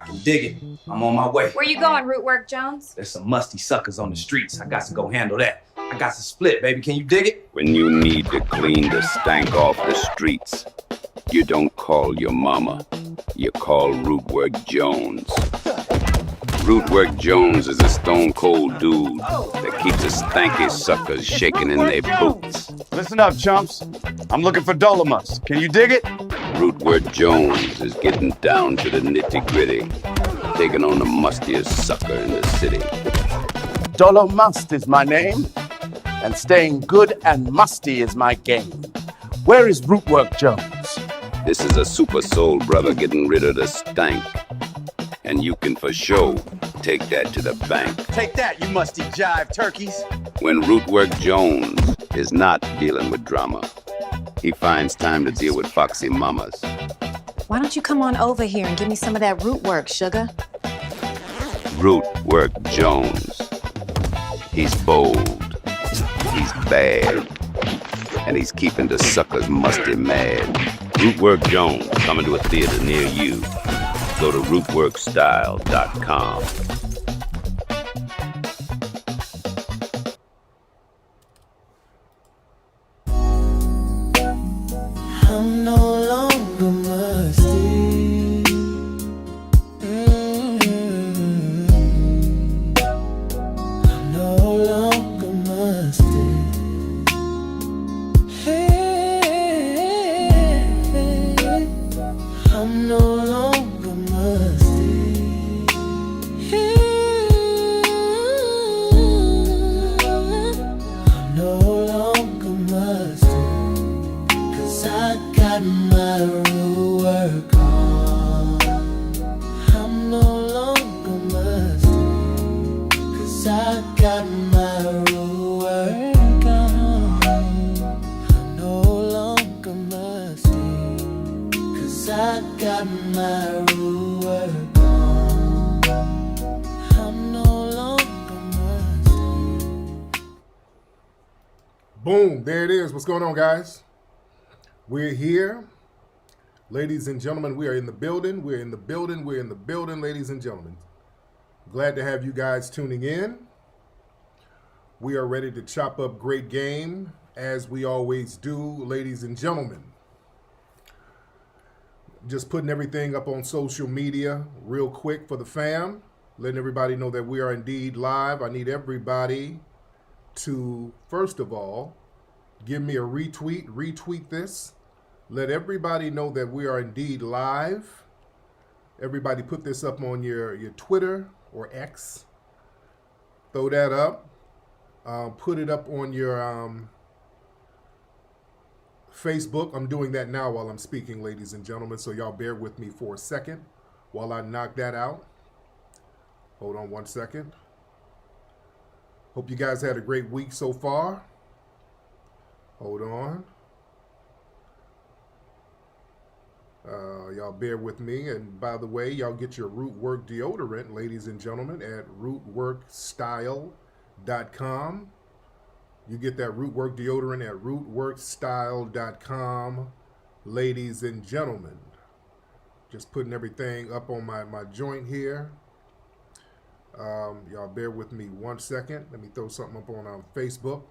can dig it. I'm on my way. Where you going, Rootwork Jones? There's some musty suckers on the streets. I got to go handle that. I got to split, baby. Can you dig it? When you need to clean the stank off the streets, you don't call your mama. You call Rootwork Jones. Rootwork Jones is a stone-cold dude that keeps the stanky suckers shaking in their boots. Listen up, chumps. I'm looking for Dolomus. Can you dig it? Rootwork Jones is getting down to the nitty-gritty, taking on the mustiest sucker in the city. Dolomust is my name, and staying good and musty is my game. Where is Rootwork Jones? This is a super soul brother getting rid of the stank. And you can for sure take that to the bank. Take that, you musty jive turkeys. When Rootwork Jones is not dealing with drama, he finds time to deal with foxy mamas. Why don't you come on over here and give me some of that root work, sugar? Rootwork Jones. He's bold. He's bad. And he's keeping the suckers musty mad. Rootwork Jones coming to a theater near you. Go to rootworkstyle.com. I'm no longer musty. I'm no longer musty. Hey, I'm no longer musty. I'm no longer musty. 'Cause I got my root work on. I'm no longer musty. 'Cause I got my root work on. I'm no longer musty. 'Cause I got my root work on. I'm no longer musty. Boom, there it is. What's going on, guys? We're here. Ladies and gentlemen, we are in the building. We're in the building. We're in the building, ladies and gentlemen. Glad to have you guys tuning in. We are ready to chop up great game, as we always do, ladies and gentlemen. Just putting everything up on social media real quick for the fam, letting everybody know that we are indeed live. I need everybody to, first of all, give me a retweet this. Let everybody know that we are indeed live. Everybody put this up on your Twitter or X. Throw that up. Put it up on your Facebook. I'm doing that now while I'm speaking, ladies and gentlemen, so y'all bear with me for a second while I knock that out. Hold on one second. Hope you guys had a great week so far. Hold on. Y'all bear with me. And by the way, y'all get your Rootwork deodorant, ladies and gentlemen, at rootworkstyle.com. You get that Rootwork deodorant at rootworkstyle.com, ladies and gentlemen. Just putting everything up on my joint here. Y'all bear with me one second. Let me throw something up on Facebook.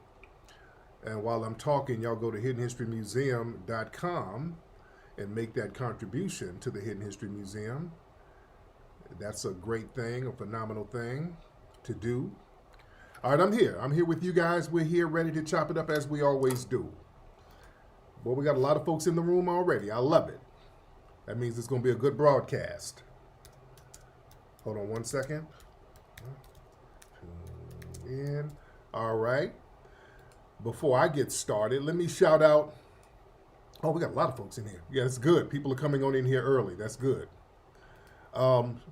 And while I'm talking, y'all go to hiddenhistorymuseum.com and make that contribution to the Hidden History Museum. That's a great thing, a phenomenal thing to do. All right, I'm here. I'm here with you guys. We're here ready to chop it up as we always do. Boy, we got a lot of folks in the room already. I love it. That means it's going to be a good broadcast. Hold on one second. Tune in. All right. Before I get started, let me shout out. Oh, we got a lot of folks in here. Yeah, that's good. People are coming on in here early. That's good.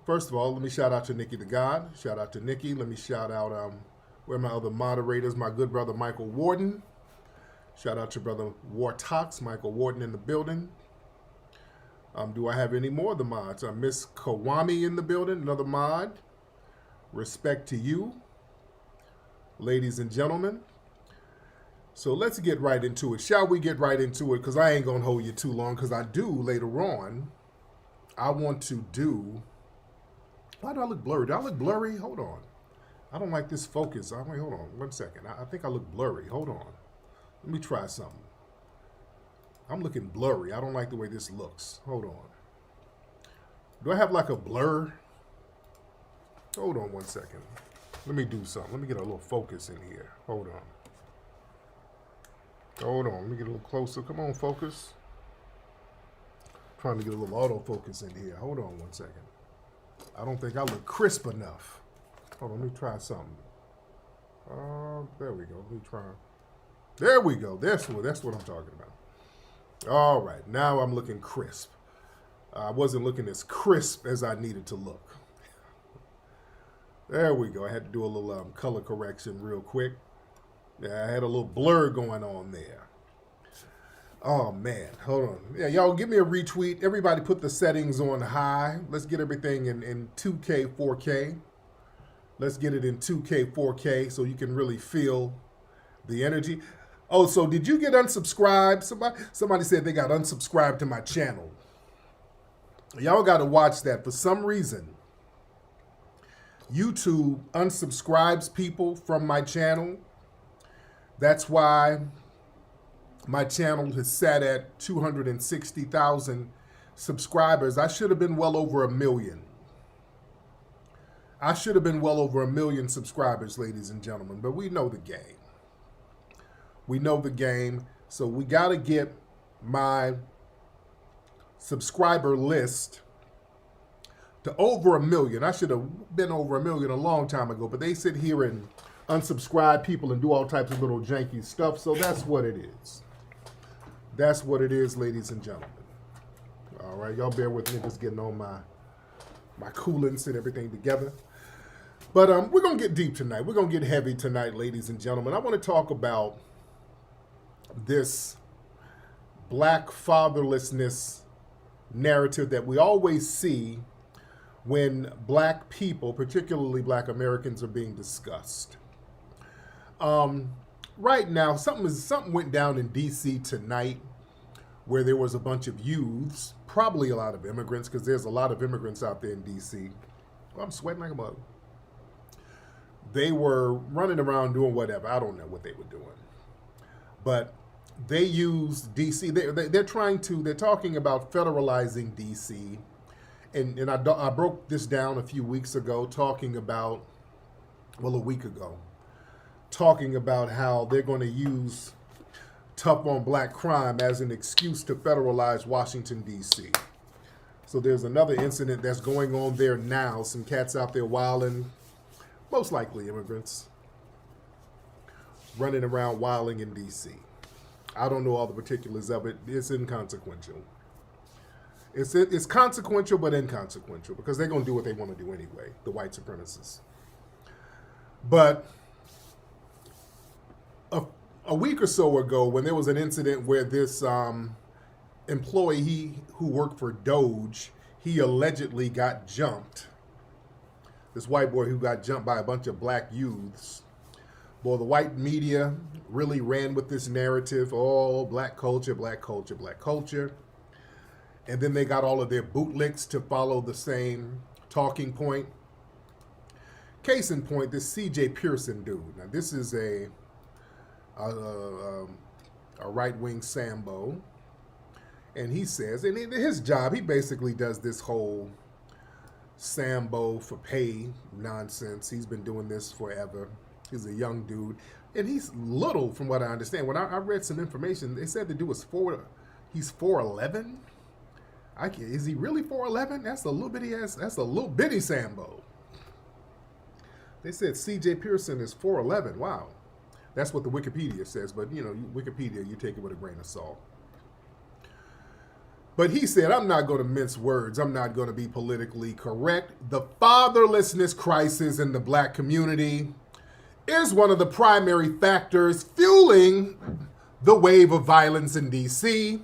First of all, let me shout out to Nikki the God. Shout out to Nikki. Let me shout out where are my other moderators? My good brother Michael Warden. Shout out to brother Wartox, Michael Warden in the building. Do I have any more of the mods? Miss Kawami in the building, another mod. Respect to you, ladies and gentlemen. So let's get right into it. Shall we get right into it? Because I ain't going to hold you too long, because I do later on, I want to do Why do I look blurry? Do I look blurry? Hold on. I don't like this focus. Wait, hold on 1 second. I think I look blurry. Hold on. Let me try something. I'm looking blurry. I don't like the way this looks. Hold on. Do I have like a blur? Hold on 1 second. Let me do something. Let me get a little focus in here. Hold on. Hold on. Let me get a little closer. Come on, focus. Trying to get a little autofocus in here. Hold on 1 second. I don't think I look crisp enough. Hold on, let me try something. There we go. Let me try. There we go. That's what I'm talking about. All right, now I'm looking crisp. I wasn't looking as crisp as I needed to look. There we go. I had to do a little color correction real quick. Yeah, I had a little blur going on there. Oh, man. Hold on. Yeah, y'all give me a retweet. Everybody put the settings on high. Let's get everything in 2K, 4K. Let's get it in 2K, 4K so you can really feel the energy. Oh, so did you get unsubscribed? Somebody said they got unsubscribed to my channel. Y'all got to watch that. For some reason, YouTube unsubscribes people from my channel. That's why my channel has sat at 260,000 subscribers. I should have been well over 1 million. I should have been well over 1 million subscribers, ladies and gentlemen, but we know the game. We know the game, so we got to get my subscriber list to over 1 million. I should have been over 1 million a long time ago, but they sit here and unsubscribe people and do all types of little janky stuff, so that's what it is. That's what it is, ladies and gentlemen. All right, y'all bear with me, just getting on my coolants and everything together. But we're going to get deep tonight. We're going to get heavy tonight, ladies and gentlemen. I want to talk about this black fatherlessness narrative that we always see when black people, particularly black Americans, are being discussed. Right now, something went down in D.C. tonight where there was a bunch of youths, probably a lot of immigrants, because there's a lot of immigrants out there in D.C. Well, I'm sweating like a mug. They were running around doing whatever. I don't know what they were doing. But they used D.C. They're talking about federalizing D.C. And I broke this down a few weeks ago, a week ago, talking about how they're going to use tough on black crime as an excuse to federalize Washington, D.C. So there's another incident that's going on there now. Some cats out there wilding, most likely immigrants, running around wilding in D.C. I don't know all the particulars of it. It's inconsequential. It's consequential but inconsequential because they're going to do what they want to do anyway, the white supremacists. But a week or so ago, when there was an incident where this employee who worked for Doge, he allegedly got jumped. This white boy who got jumped by a bunch of black youths. Well, the white media really ran with this narrative, oh, black culture, black culture, black culture. And then they got all of their bootlicks to follow the same talking point. Case in point, this C.J. Pearson dude. Now, this is a right-wing Sambo. And he says, and in his job, he basically does this whole Sambo for pay nonsense. He's been doing this forever. He's a young dude. And he's little, from what I understand. When I read some information, they said the dude was he's 4'11". Is he really 4'11"? That's a little bitty Sambo. They said C.J. Pearson is 4'11". Wow. That's what the Wikipedia says, but Wikipedia, you take it with a grain of salt. But he said, I'm not going to mince words. I'm not going to be politically correct. The fatherlessness crisis in the black community is one of the primary factors fueling the wave of violence in D.C.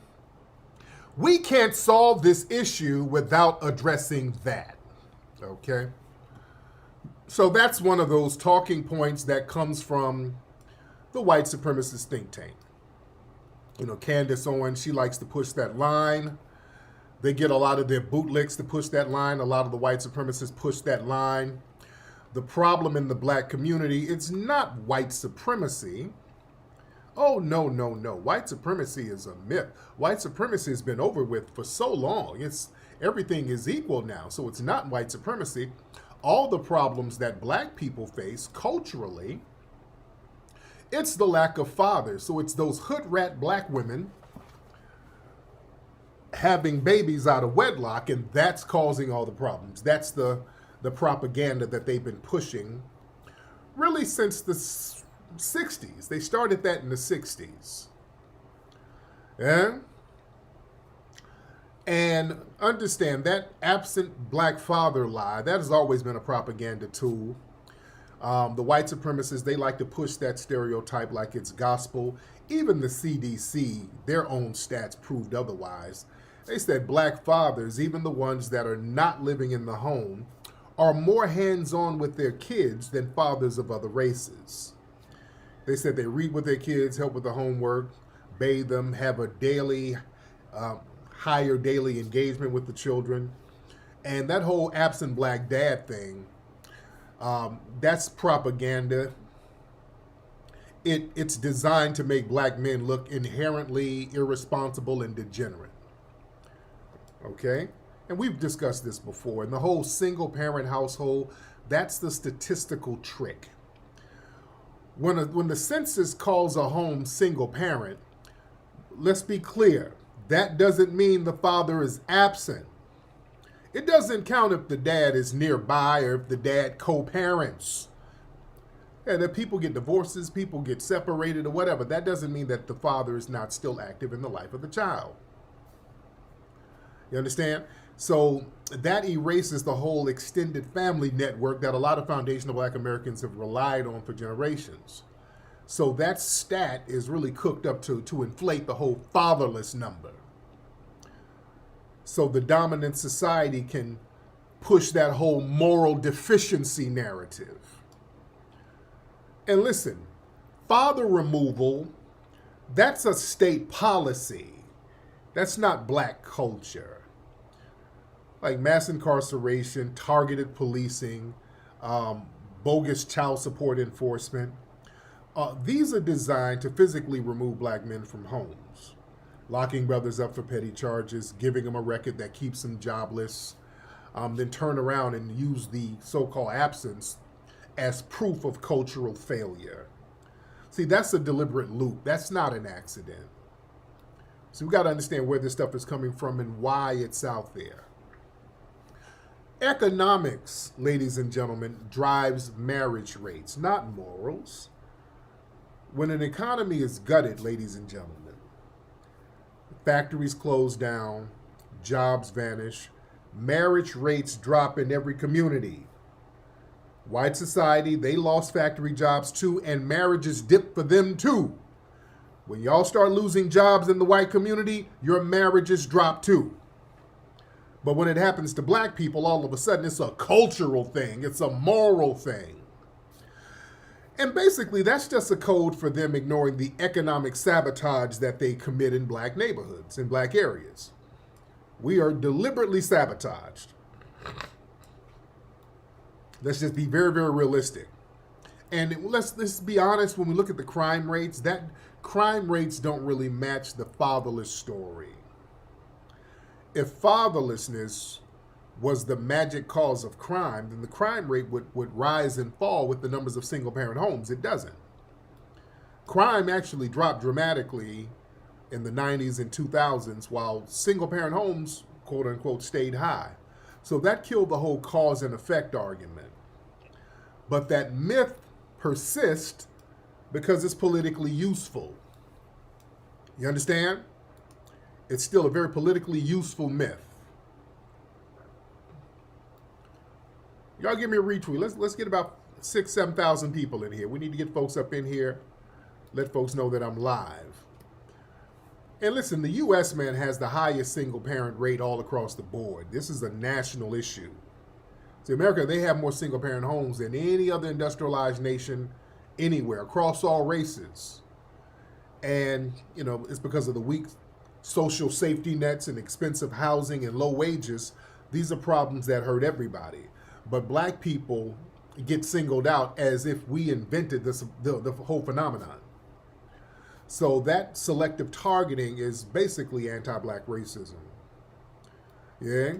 We can't solve this issue without addressing that, okay? So that's one of those talking points that comes from the white supremacist think tank. Candace Owens, she likes to push that line. They get a lot of their bootlicks to push that line. A lot of the white supremacists push that line. The problem in the black community, it's not white supremacy. Oh, no, no, no. White supremacy is a myth. White supremacy has been over with for so long. Everything is equal now, so it's not white supremacy. All the problems that black people face culturally, it's the lack of fathers. So it's those hood rat black women having babies out of wedlock, and that's causing all the problems. That's the propaganda that they've been pushing really since the 60s. They started that in the 60s. Yeah? And understand that absent black father lie, that has always been a propaganda tool. The white supremacists, they like to push that stereotype like it's gospel. Even the CDC, their own stats proved otherwise. They said black fathers, even the ones that are not living in the home, are more hands-on with their kids than fathers of other races. They said they read with their kids, help with the homework, bathe them, have a daily, higher daily engagement with the children. And that whole absent black dad thing, that's propaganda. It's designed to make black men look inherently irresponsible and degenerate. Okay? And we've discussed this before. And the whole single parent household, that's the statistical trick. When the census calls a home single parent, let's be clear, that doesn't mean the father is absent. It doesn't count if the dad is nearby or if the dad co-parents. And if people get divorces, people get separated or whatever, that doesn't mean that the father is not still active in the life of the child. You understand? So that erases the whole extended family network that a lot of foundational black Americans have relied on for generations. So that stat is really cooked up to inflate the whole fatherless number. So the dominant society can push that whole moral deficiency narrative. And listen, father removal, that's a state policy. That's not black culture. Like mass incarceration, targeted policing, bogus child support enforcement. These are designed to physically remove black men from homes, locking brothers up for petty charges, giving them a record that keeps them jobless, then turn around and use the so-called absence as proof of cultural failure. See, that's a deliberate loop. That's not an accident. So we've got to understand where this stuff is coming from and why it's out there. Economics, ladies and gentlemen, drives marriage rates, not morals. When an economy is gutted, ladies and gentlemen, factories close down, jobs vanish, marriage rates drop in every community. White society, they lost factory jobs too, and marriages dipped for them too. When y'all start losing jobs in the white community, your marriages drop too. But when it happens to black people, all of a sudden it's a cultural thing. It's a moral thing. And basically, that's just a code for them ignoring the economic sabotage that they commit in black neighborhoods, in black areas. We are deliberately sabotaged. Let's just be very, very realistic. And let's be honest, when we look at the crime rates, that crime rates don't really match the fatherless story. If fatherlessness was the magic cause of crime, then the crime rate would rise and fall with the numbers of single-parent homes. It doesn't. Crime actually dropped dramatically in the 90s and 2000s, while single-parent homes, quote-unquote, stayed high. So that killed the whole cause and effect argument. But that myth persists because it's politically useful. You understand? It's still a very politically useful myth. Y'all give me a retweet. Let's get about 6,000 to 7,000 people in here. We need to get folks up in here. Let folks know that I'm live. And listen, the U.S., man, has the highest single-parent rate all across the board. This is a national issue. See, America, they have more single-parent homes than any other industrialized nation anywhere, across all races. And, you know, it's because of the weak social safety nets and expensive housing and low wages, these are problems that hurt everybody. But black people get singled out as if we invented the whole phenomenon. So that selective targeting is basically anti-black racism. Yeah?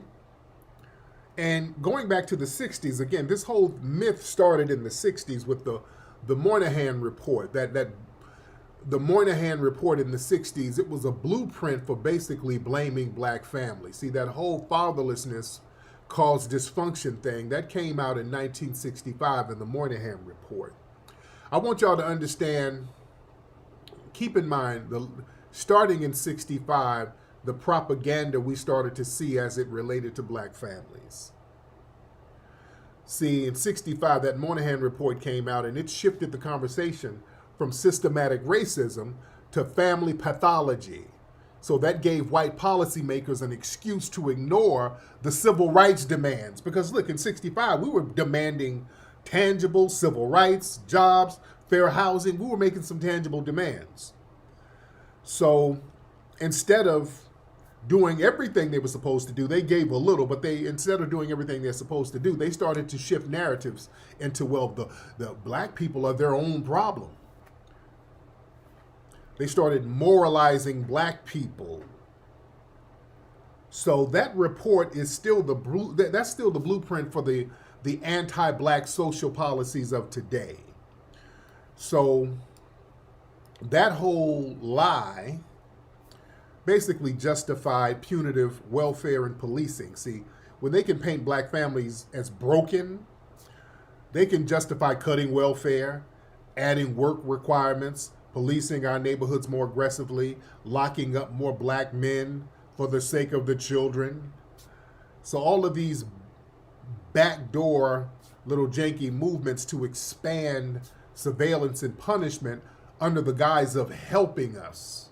And going back to the 60s, again, this whole myth started in the 60s with the Moynihan report. The Moynihan report in the 60s, it was a blueprint for basically blaming black families. See, that whole fatherlessness caused dysfunction thing, that came out in 1965 in the Moynihan report. I want y'all to understand, keep in mind, starting in 65, the propaganda we started to see as it related to black families. See, in 65, that Moynihan report came out and it shifted the conversation from systematic racism to family pathology. So that gave white policymakers an excuse to ignore the civil rights demands. Because look, in 65, we were demanding tangible civil rights, jobs, fair housing. We were making some tangible demands. So instead of doing everything they were supposed to do, they gave a little, but instead of doing everything they're supposed to do, they started to shift narratives into, well, the black people are their own problem. They started moralizing black people. So that report is still that's still the blueprint for the anti-black social policies of today. So that whole lie basically justified punitive welfare and policing. See, when they can paint black families as broken, they can justify cutting welfare, adding work requirements, policing our neighborhoods more aggressively, locking up more black men for the sake of the children. So all of these backdoor little janky movements to expand surveillance and punishment under the guise of helping us.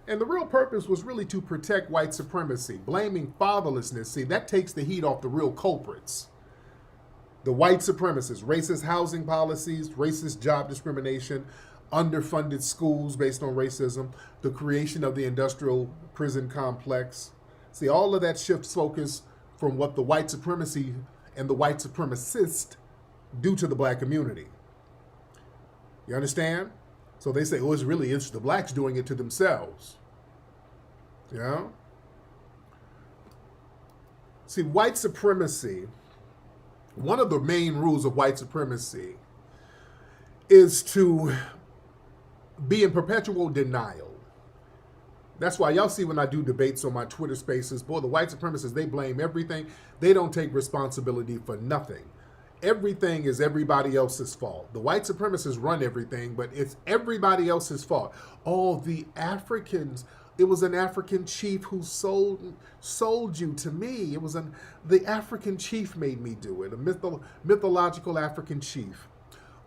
And the real purpose was really to protect white supremacy. Blaming fatherlessness, see, that takes the heat off the real culprits. The white supremacists, racist housing policies, racist job discrimination, underfunded schools based on racism, the creation of the industrial prison complex. See, all of that shifts focus from what the white supremacy and the white supremacists do to the black community. You understand? So they say, oh, it's the blacks doing it to themselves. Yeah? See, white supremacy, one of the main rules of white supremacy is to be in perpetual denial. That's why y'all see when I do debates on my Twitter spaces, boy, the white supremacists, they blame everything. They don't take responsibility for nothing. Everything is everybody else's fault. The white supremacists run everything, but it's everybody else's fault. Oh, the Africans, it was an African chief who sold you to me. It was the African chief made me do it, a mythological African chief.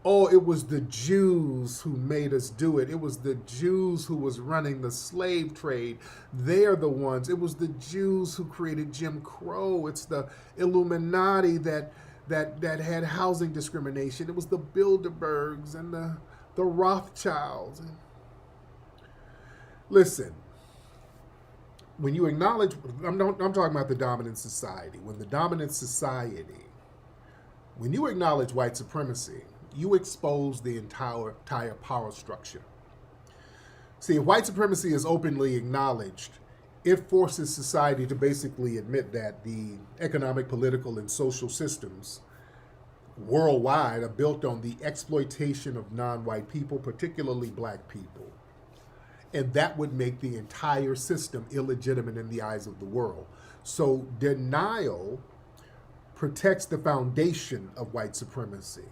Oh, it was the Jews who made us do it. It was the Jews who was running the slave trade. They're the ones. It was the Jews who created Jim Crow. It's the Illuminati that had housing discrimination. It was the Bilderbergs and the Rothschilds. Listen, when you acknowledge, I'm talking about the dominant society. When you acknowledge white supremacy, you expose the entire power structure. See, if white supremacy is openly acknowledged, it forces society to basically admit that the economic, political, and social systems worldwide are built on the exploitation of non-white people, particularly black people. And that would make the entire system illegitimate in the eyes of the world. So denial protects the foundation of white supremacy.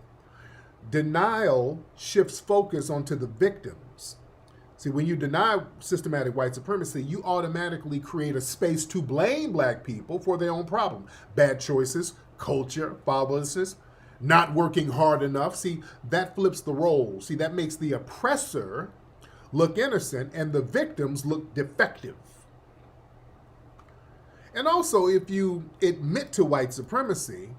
Denial shifts focus onto the victims. See, when you deny systematic white supremacy, you automatically create a space to blame black people for their own problem. Bad choices, culture, fatherlessness, not working hard enough. See, that flips the roles. See, that makes the oppressor look innocent and the victims look defective. And also, if you admit to white supremacy,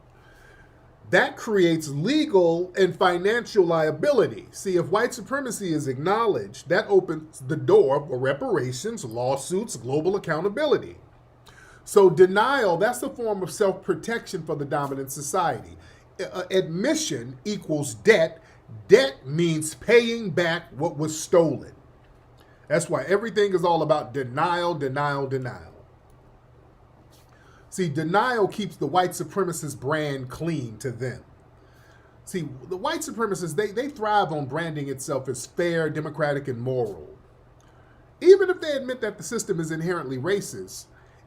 that creates legal and financial liability. See, if white supremacy is acknowledged, that opens the door for reparations, lawsuits, global accountability. So denial, that's a form of self-protection for the dominant society. Admission equals debt. Debt means paying back what was stolen. That's why everything is all about denial, denial, denial. See, denial keeps the white supremacist brand clean to them. See, the white supremacists, they thrive on branding itself as fair, democratic, and moral. Even if they admit that the system is inherently racist,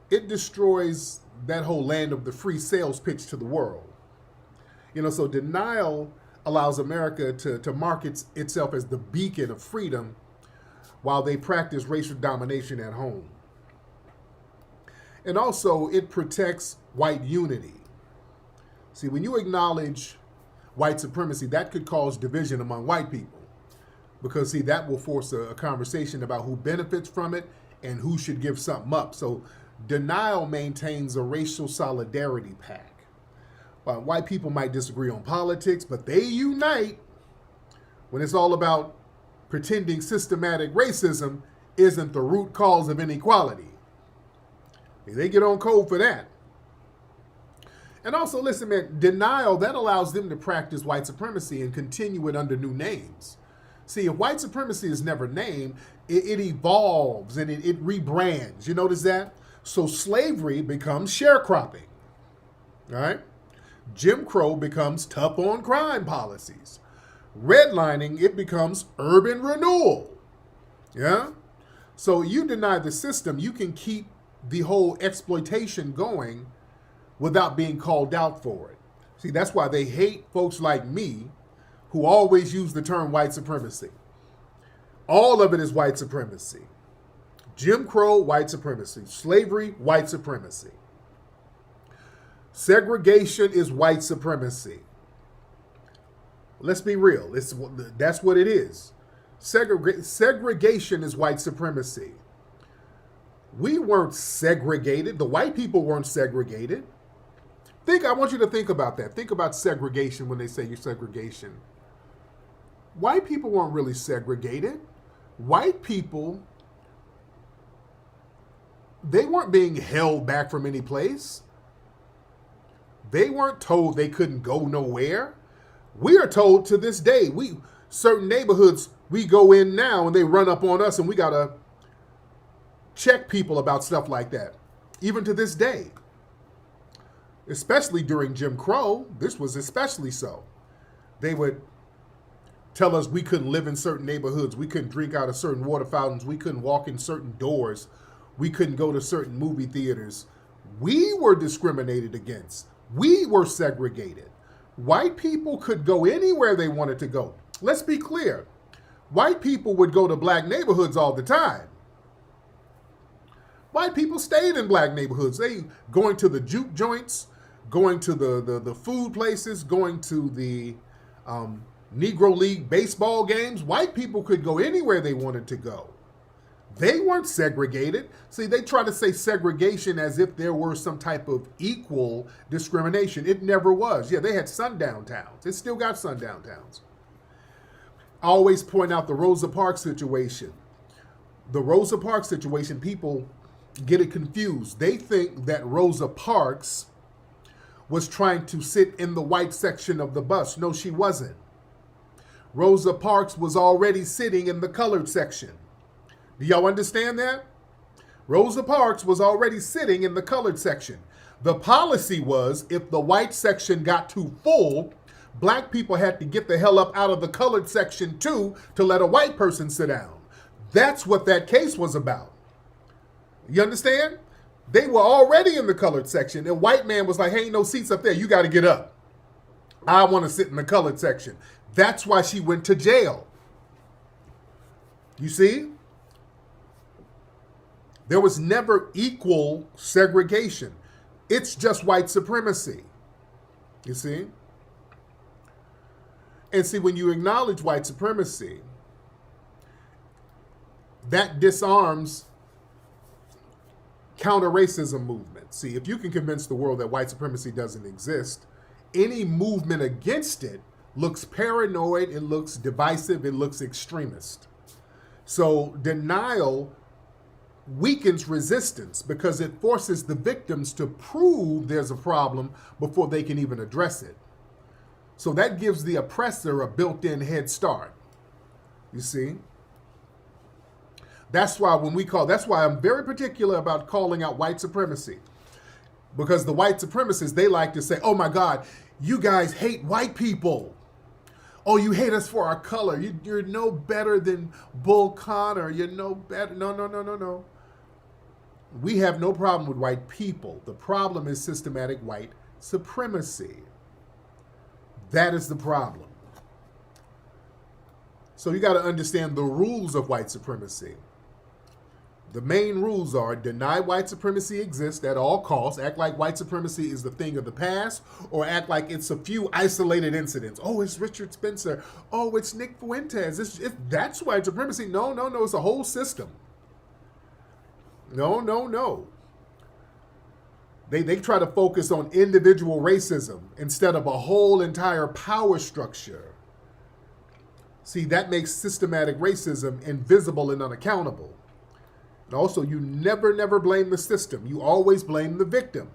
it destroys that whole land of the free sales pitch to the world. So denial allows America to market itself as the beacon of freedom while they practice racial domination at home. And also, it protects white unity. See, when you acknowledge white supremacy, that could cause division among white people. Because, see, that will force a conversation about who benefits from it and who should give something up. So, denial maintains a racial solidarity pact. White people might disagree on politics, but they unite when it's all about pretending systematic racism isn't the root cause of inequality. They get on code for that. And also, listen, man, denial, that allows them to practice white supremacy and continue it under new names. See, if white supremacy is never named, it evolves and it rebrands. You notice that? So slavery becomes sharecropping. All right? Jim Crow becomes tough on crime policies. Redlining, it becomes urban renewal. Yeah? So you deny the system, you can keep the whole exploitation going without being called out for it. See, that's why they hate folks like me who always use the term white supremacy. All of it is white supremacy. Jim Crow, white supremacy. Slavery, white supremacy. Segregation is white supremacy. Let's be real. That's what it is. Segregation is white supremacy. We weren't segregated. The white people weren't segregated. I want you to think about that. Think about segregation when they say you're segregation. White people weren't really segregated. White people, they weren't being held back from any place. They weren't told they couldn't go nowhere. We are told to this day, certain neighborhoods we go in now and they run up on us and we gotta check people about stuff like that. Even to this day. Especially during Jim Crow, this was especially so. They would tell us we couldn't live in certain neighborhoods, we couldn't drink out of certain water fountains, we couldn't walk in certain doors, we couldn't go to certain movie theaters. We were discriminated against. We were segregated. White people could go anywhere they wanted to go. Let's be clear. White people would go to black neighborhoods all the time. White people stayed in black neighborhoods. They going to the juke joints, going to the food places, going to the Negro League baseball games. White people could go anywhere they wanted to go. They weren't segregated. See, they try to say segregation as if there were some type of equal discrimination. It never was. Yeah, they had sundown towns. It still got sundown towns. I always point out the Rosa Parks situation. The Rosa Parks situation, people get it confused. They think that Rosa Parks was trying to sit in the white section of the bus. No, she wasn't. Rosa Parks was already sitting in the colored section. Do y'all understand that? Rosa Parks was already sitting in the colored section. The policy was if the white section got too full, black people had to get the hell up out of the colored section too to let a white person sit down. That's what that case was about. You understand? They were already in the colored section. A white man was like, hey, ain't no seats up there. You got to get up. I want to sit in the colored section. That's why she went to jail. You see? There was never equal segregation. It's just white supremacy. You see? And see, when you acknowledge white supremacy, that disarms counter-racism movements. See, if you can convince the world that white supremacy doesn't exist, any movement against it looks paranoid, it looks divisive, it looks extremist. So denial weakens resistance because it forces the victims to prove there's a problem before they can even address it. So that gives the oppressor a built-in head start. You see? That's why I'm very particular about calling out white supremacy. Because the white supremacists, they like to say, oh my God, you guys hate white people. Oh, you hate us for our color. You're no better than Bull Connor. You're no better. No. We have no problem with white people. The problem is systematic white supremacy. That is the problem. So you got to understand the rules of white supremacy. The main rules are deny white supremacy exists at all costs, act like white supremacy is the thing of the past, or act like it's a few isolated incidents. Oh, it's Richard Spencer. Oh, it's Nick Fuentes. That's white supremacy. No, it's a whole system. No. They try to focus on individual racism instead of a whole entire power structure. See, that makes systematic racism invisible and unaccountable. And also, you never blame the system. You always blame the victim.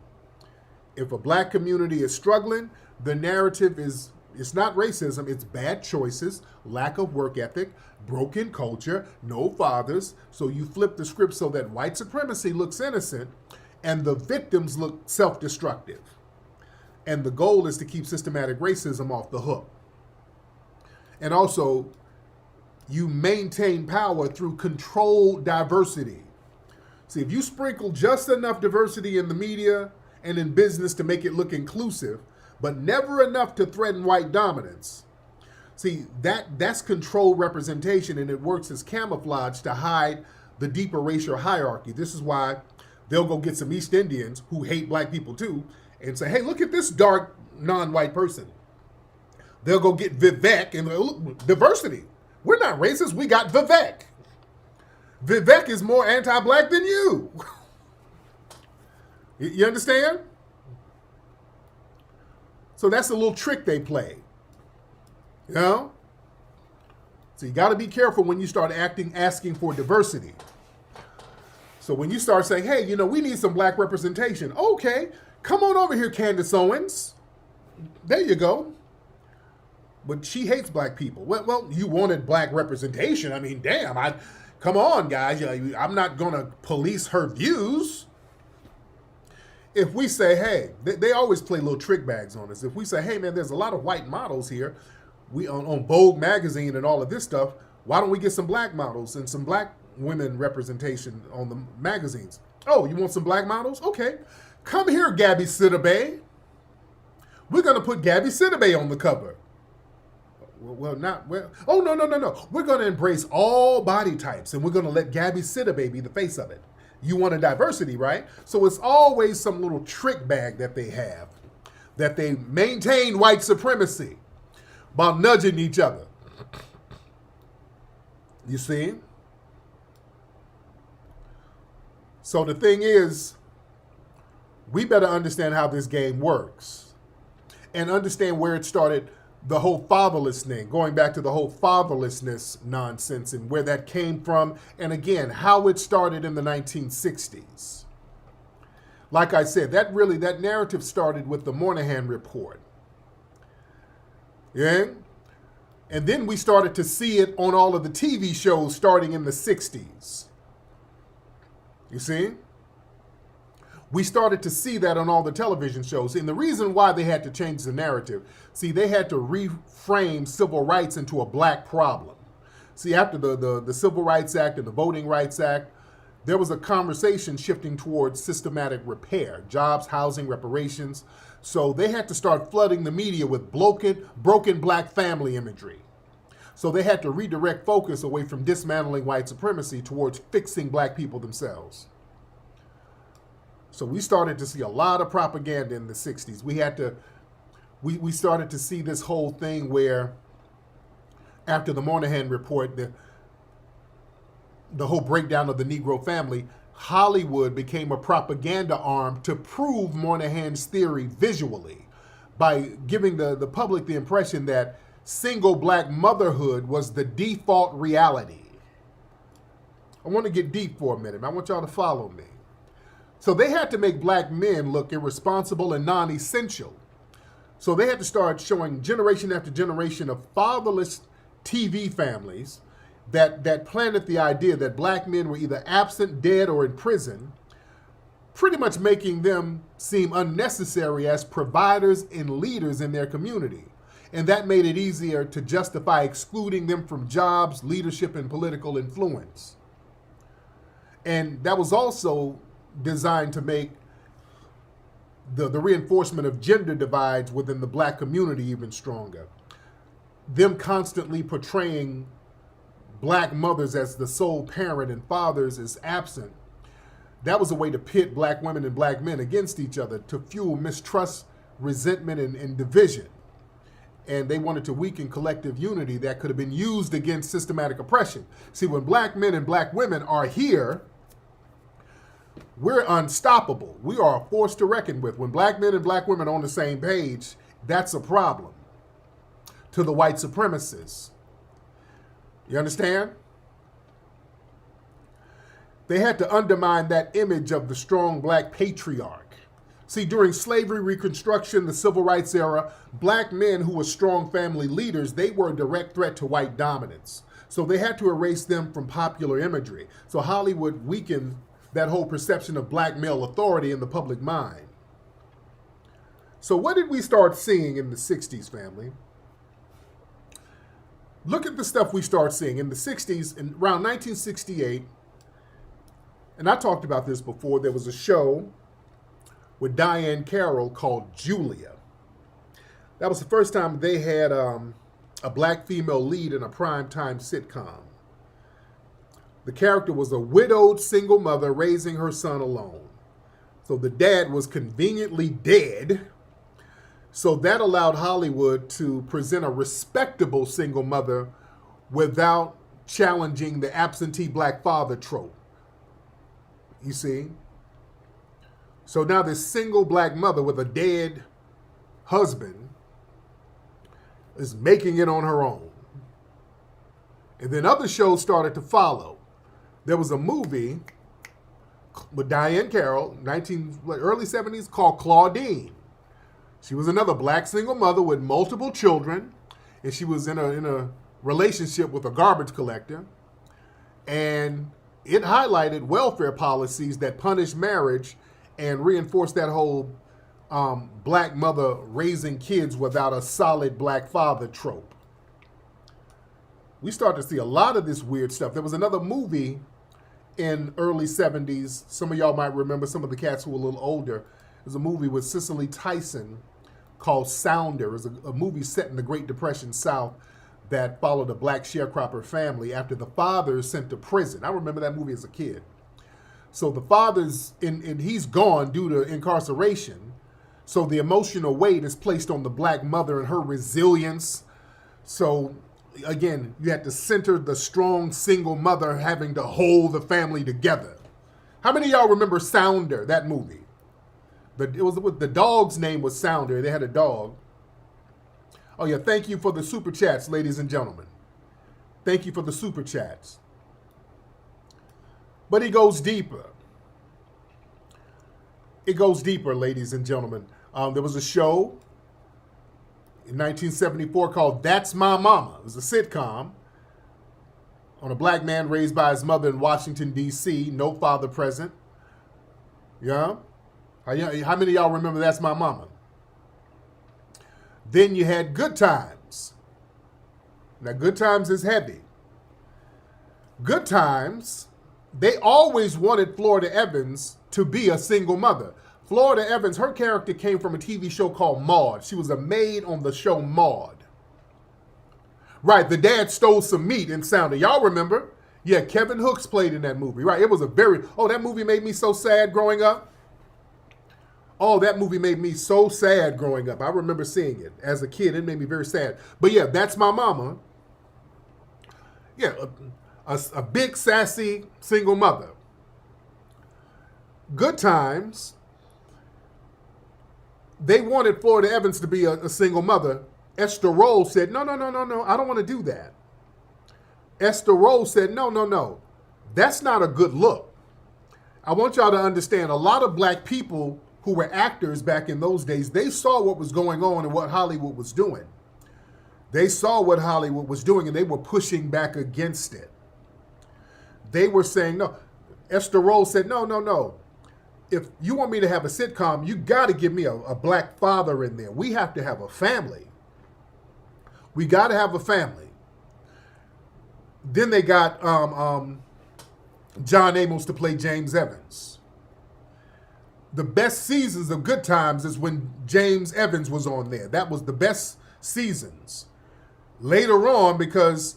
If a black community is struggling, the narrative is, it's not racism, it's bad choices, lack of work ethic, broken culture, no fathers. So you flip the script so that white supremacy looks innocent and the victims look self-destructive. And the goal is to keep systematic racism off the hook. And also, you maintain power through controlled diversity. See, if you sprinkle just enough diversity in the media and in business to make it look inclusive, but never enough to threaten white dominance, see, that's controlled representation, and it works as camouflage to hide the deeper racial hierarchy. This is why they'll go get some East Indians who hate black people too and say, hey, look at this dark non-white person. They'll go get Vivek and look, diversity. We're not racist. We got Vivek. Vivek is more anti-black than you. You understand? So that's a little trick they play. You know? So you got to be careful when you start asking for diversity. So when you start saying, hey, we need some black representation. Okay, come on over here, Candace Owens. There you go. But she hates black people. Well, you wanted black representation. I mean, damn, come on, guys. I'm not going to police her views. If we say, hey, they always play little trick bags on us. If we say, hey, man, there's a lot of white models here. We on Vogue magazine and all of this stuff. Why don't we get some black models and some black women representation on the magazines? Oh, you want some black models? Okay. Come here, Gabby Sidibe. We're going to put Gabby Sidibe on the cover. Oh, no. We're going to embrace all body types, and we're going to let Gabby Sidibe be the face of it. You want a diversity, right? So it's always some little trick bag that they have, that they maintain white supremacy by nudging each other. You see? So the thing is, we better understand how this game works and understand where it started. The whole fatherless thing, going back to the whole fatherlessness nonsense and where that came from, and again, how it started in the 1960s. Like I said, that narrative started with the Moynihan Report. Yeah? And then we started to see it on all of the TV shows starting in the 60s. You see? We started to see that on all the television shows. And the reason why they had to change the narrative, see, they had to reframe civil rights into a black problem. See, after the Civil Rights Act and the Voting Rights Act, there was a conversation shifting towards systematic repair, jobs, housing, reparations. So they had to start flooding the media with broken black family imagery. So they had to redirect focus away from dismantling white supremacy towards fixing black people themselves. So we started to see a lot of propaganda in the 60s. We started to see this whole thing where after the Moynihan Report, the whole breakdown of the Negro family, Hollywood became a propaganda arm to prove Moynihan's theory visually by giving the public the impression that single black motherhood was the default reality. I want to get deep for a minute. I want y'all to follow me. So they had to make black men look irresponsible and non-essential. So they had to start showing generation after generation of fatherless TV families that planted the idea that black men were either absent, dead, or in prison, pretty much making them seem unnecessary as providers and leaders in their community. And that made it easier to justify excluding them from jobs, leadership, and political influence. And that was also designed to make the reinforcement of gender divides within the black community even stronger. Them constantly portraying black mothers as the sole parent and fathers as absent, that was a way to pit black women and black men against each other to fuel mistrust, resentment, and division. And they wanted to weaken collective unity that could have been used against systematic oppression. See, when black men and black women are here, we're unstoppable. We are a force to reckon with. When black men and black women are on the same page, that's a problem to the white supremacists. You understand? They had to undermine that image of the strong black patriarch. See, during slavery, Reconstruction, the Civil Rights era, black men who were strong family leaders, they were a direct threat to white dominance. So they had to erase them from popular imagery. So Hollywood weakened that whole perception of black male authority in the public mind. So what did we start seeing in the 60s, family? Look at the stuff we start seeing in the 60s. In around 1968, and I talked about this before, there was a show with Diane Carroll called Julia. That was the first time they had a black female lead in a primetime sitcom. The character was a widowed single mother raising her son alone. So the dad was conveniently dead. So that allowed Hollywood to present a respectable single mother without challenging the absentee black father trope. You see? So now this single black mother with a dead husband is making it on her own. And then other shows started to follow. There was a movie with Diane Carroll, early 70s, called Claudine. She was another black single mother with multiple children, and she was in a relationship with a garbage collector. And it highlighted welfare policies that punish marriage and reinforced that whole black mother raising kids without a solid black father trope. We start to see a lot of this weird stuff. There was another movie in early 70s. Some of y'all might remember, some of the cats who were a little older. It was a movie with Cicely Tyson called Sounder. It was a movie set in the Great Depression South that followed a black sharecropper family after the father is sent to prison. I remember that movie as a kid. So the father's and he's gone due to incarceration. So the emotional weight is placed on the black mother and her resilience. So again, you had to center the strong single mother having to hold the family together. How many of y'all remember Sounder, that movie? The dog's name was Sounder. They had a dog. Oh yeah, thank you for the super chats, ladies and gentlemen. Thank you for the super chats. But it goes deeper. It goes deeper, ladies and gentlemen. There was a show in 1974 called That's My Mama. It was a sitcom on a black man raised by his mother in Washington, D.C., no father present. Yeah? How many of y'all remember That's My Mama? Then you had Good Times. Now, Good Times is heavy. Good Times, they always wanted Florida Evans to be a single mother. Florida Evans, her character came from a TV show called Maude. She was a maid on the show Maude. Right, the dad stole some meat in Sounder. Y'all remember? Yeah, Kevin Hooks played in that movie. Right, it was that movie made me so sad growing up. Oh, that movie made me so sad growing up. I remember seeing it as a kid. It made me very sad. But yeah, That's My Mama. Yeah, a big, sassy single mother. Good Times. they wanted Florida Evans to be a single mother. Esther Roll said, no, I don't want to do that. Esther Roll said, no, that's not a good look. I want y'all to understand, a lot of black people who were actors back in those days, they saw what was going on and what Hollywood was doing. They saw what Hollywood was doing and they were pushing back against it. They were saying, no. Esther Roll said, no. If you want me to have a sitcom, you got to give me a black father in there. We have to have a family. We got to have a family. Then they got John Amos to play James Evans. The best seasons of Good Times is when James Evans was on there. That was the best seasons. Later on, because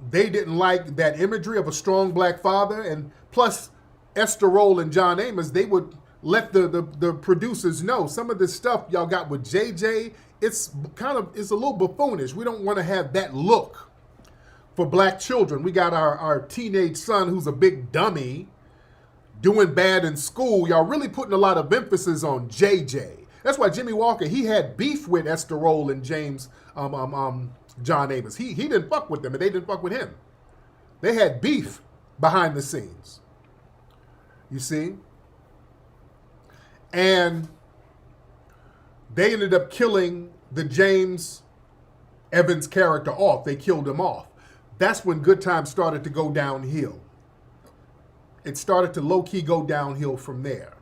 they didn't like that imagery of a strong black father, and plus Esther Roll and John Amos, they would let the producers know some of this stuff y'all got with JJ, it's a little buffoonish. We don't want to have that look for black children. We got our teenage son who's a big dummy doing bad in school. Y'all really putting a lot of emphasis on JJ. That's why Jimmy Walker, he had beef with Esther Roll and John Amos. He didn't fuck with them and they didn't fuck with him. They had beef behind the scenes. You see? And they ended up killing the James Evans character off. They killed him off. That's when Good Times started to go downhill. It started to low-key go downhill from there.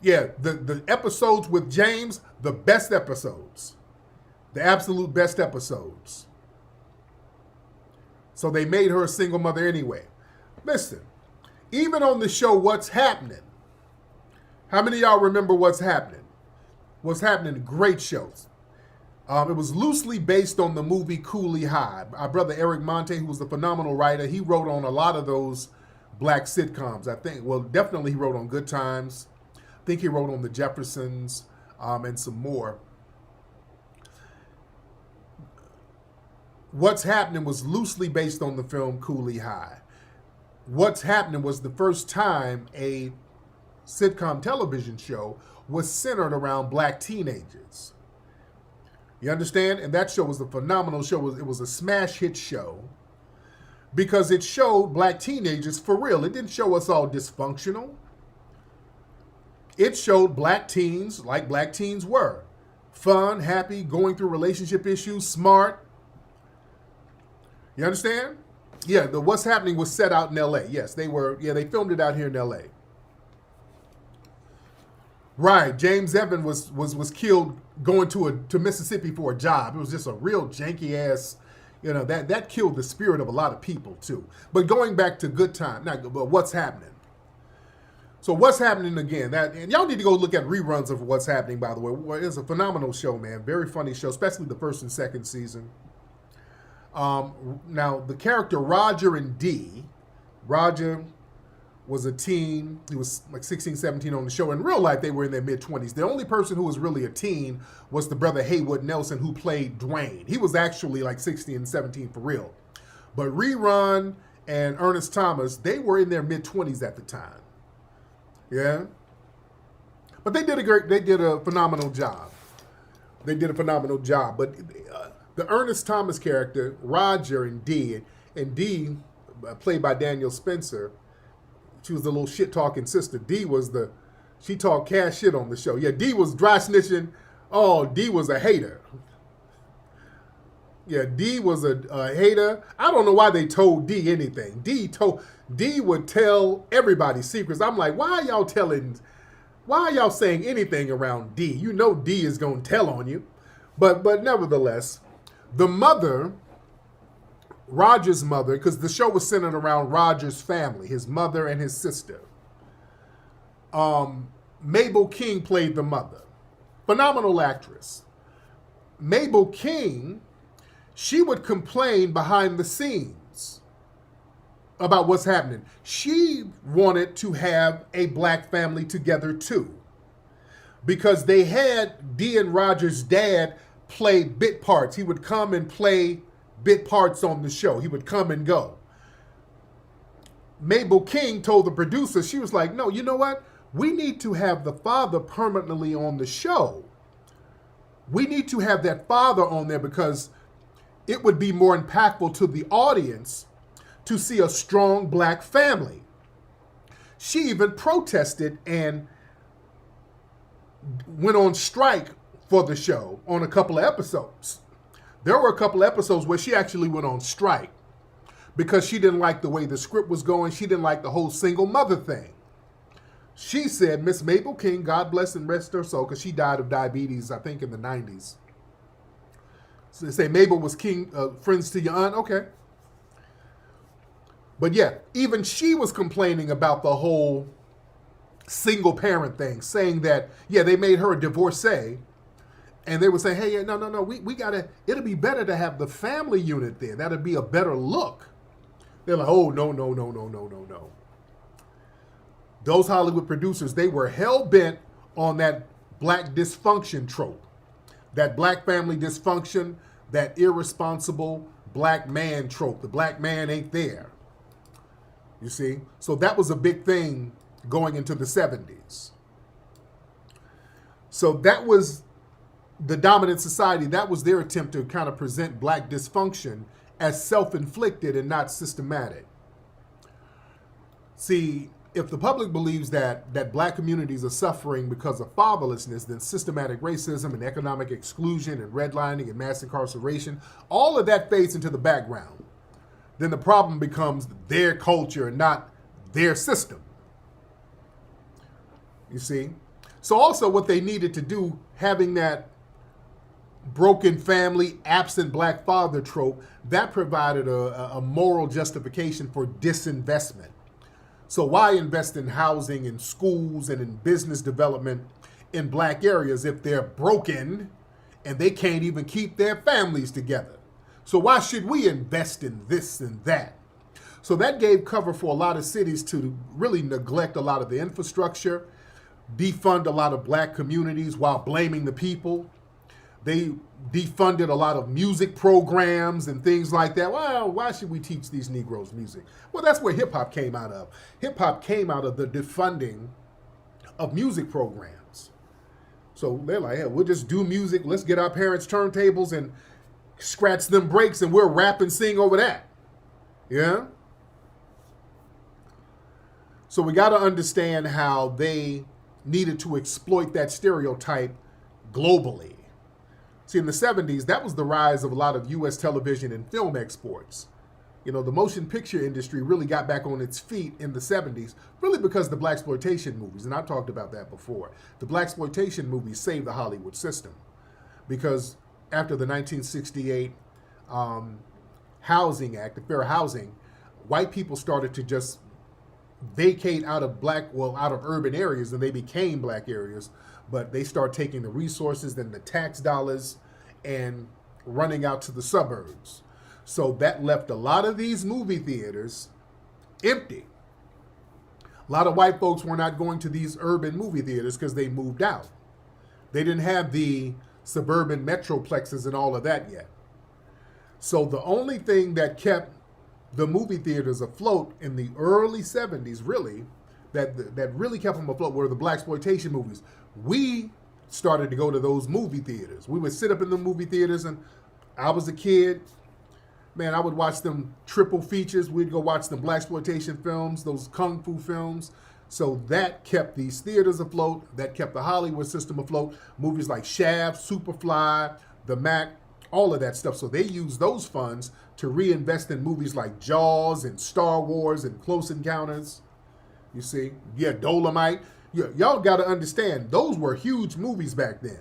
Yeah, the episodes with James, the best episodes. The absolute best episodes. So they made her a single mother anyway. Listen, even on the show What's Happening, how many of y'all remember What's Happening? What's Happening, great shows. It was loosely based on the movie Cooley High. Our brother Eric Monte, who was a phenomenal writer, he wrote on a lot of those black sitcoms, I think. Well, definitely he wrote on Good Times. I think he wrote on The Jeffersons and some more. What's Happening was loosely based on the film Cooley High. What's Happening was the first time a sitcom television show was centered around black teenagers. You understand? And that show was a phenomenal show. It was a smash hit show because it showed black teenagers for real. It didn't show us all dysfunctional. It showed black teens like black teens were. Fun, happy, going through relationship issues, smart. You understand? Yeah, the What's Happening was set out in LA. Yes, they filmed it out here in LA. Right, James Evans was killed going to Mississippi for a job. It was just a real janky ass, that killed the spirit of a lot of people too. But going back to Good Time, but What's Happening. So What's Happening again, and y'all need to go look at reruns of What's Happening, by the way. It's a phenomenal show, man. Very funny show, especially the first and second season. Now, the character Roger and Dee, Roger was a teen. He was like 16, 17 on the show. In real life, they were in their mid-20s. The only person who was really a teen was the brother Haywood Nelson, who played Dwayne. He was actually like 16 and 17 for real. But Rerun and Ernest Thomas, they were in their mid-20s at the time. Yeah? But they did a phenomenal job. They did a phenomenal job. But the Ernest Thomas character, Roger and Dee, played by Daniel Spencer, she was the little shit-talking sister. Dee she talked cash shit on the show. Yeah, Dee was dry snitching. Oh, Dee was a hater. Yeah, Dee was a hater. I don't know why they told Dee anything. Dee would tell everybody secrets. I'm like, why are y'all saying anything around Dee? You know Dee is going to tell on you. But nevertheless, the mother, Roger's mother, because the show was centered around Roger's family, his mother and his sister. Mabel King played the mother. Phenomenal actress. Mabel King, she would complain behind the scenes about what's happening. She wanted to have a black family together too, because they had Dee and Roger's dad play bit parts. He would come and play bit parts on the show. He would come and go. Mabel King told the producer, she was like, no, you know what? we need to have the father permanently on the show. We need to have that father on there because it would be more impactful to the audience to see a strong black family. She even protested and went on strike for the show on a couple of episodes. There were a couple of episodes where she actually went on strike because she didn't like the way the script was going. She didn't like the whole single mother thing. She said, Miss Mabel King, God bless and rest her soul, because she died of diabetes, I think, in the 90s. So they say Mabel was king, friends to your aunt. Okay. But yeah, even she was complaining about the whole single parent thing, saying that, yeah, they made her a divorcee. And they would say, hey, no, we got to, it'll be better to have the family unit there. That'll be a better look. They're like, oh, no. Those Hollywood producers, they were hell-bent on that black dysfunction trope. That black family dysfunction, that irresponsible black man trope. The black man ain't there. You see? So that was a big thing going into the 70s. So that was the dominant society. That was their attempt to kind of present black dysfunction as self-inflicted and not systematic. See, if the public believes that black communities are suffering because of fatherlessness, then systematic racism and economic exclusion and redlining and mass incarceration, all of that fades into the background. Then the problem becomes their culture and not their system. You see? So also what they needed to do, having that broken family, absent black father trope, that provided a moral justification for disinvestment. So why invest in housing and schools and in business development in black areas if they're broken and they can't even keep their families together? So why should we invest in this and that? So that gave cover for a lot of cities to really neglect a lot of the infrastructure, defund a lot of black communities while blaming the people. They defunded a lot of music programs and things like that. Well, why should we teach these Negroes music? Well, that's where hip-hop came out of. Hip-hop came out of the defunding of music programs. So they're like, hey, we'll just do music. Let's get our parents' turntables and scratch them breaks and we'll rap and sing over that. Yeah? So we got to understand how they needed to exploit that stereotype globally. See, in the 70s, that was the rise of a lot of U.S. television and film exports. You know, the motion picture industry really got back on its feet in the 70s, really because of the Blaxploitation movies, and I've talked about that before. The Blaxploitation movies saved the Hollywood system because after the 1968 Housing Act, the Fair Housing, white people started to just vacate out of urban areas, and they became black areas. But they start taking the resources and the tax dollars and running out to the suburbs. So that left a lot of these movie theaters empty. A lot of white folks were not going to these urban movie theaters because they moved out. They didn't have the suburban metroplexes and all of that yet. So the only thing that kept the movie theaters afloat in the early 70s, really, that really kept them afloat were the Blaxploitation movies. We started to go to those movie theaters. We would sit up in the movie theaters, and I was a kid. Man, I would watch them triple features. We'd go watch the Blaxploitation films, those kung fu films. So that kept these theaters afloat. That kept the Hollywood system afloat. Movies like Shaft, Superfly, The Mac, all of that stuff. So they used those funds to reinvest in movies like Jaws and Star Wars and Close Encounters. You see? Yeah, Dolomite. Y'all got to understand, those were huge movies back then.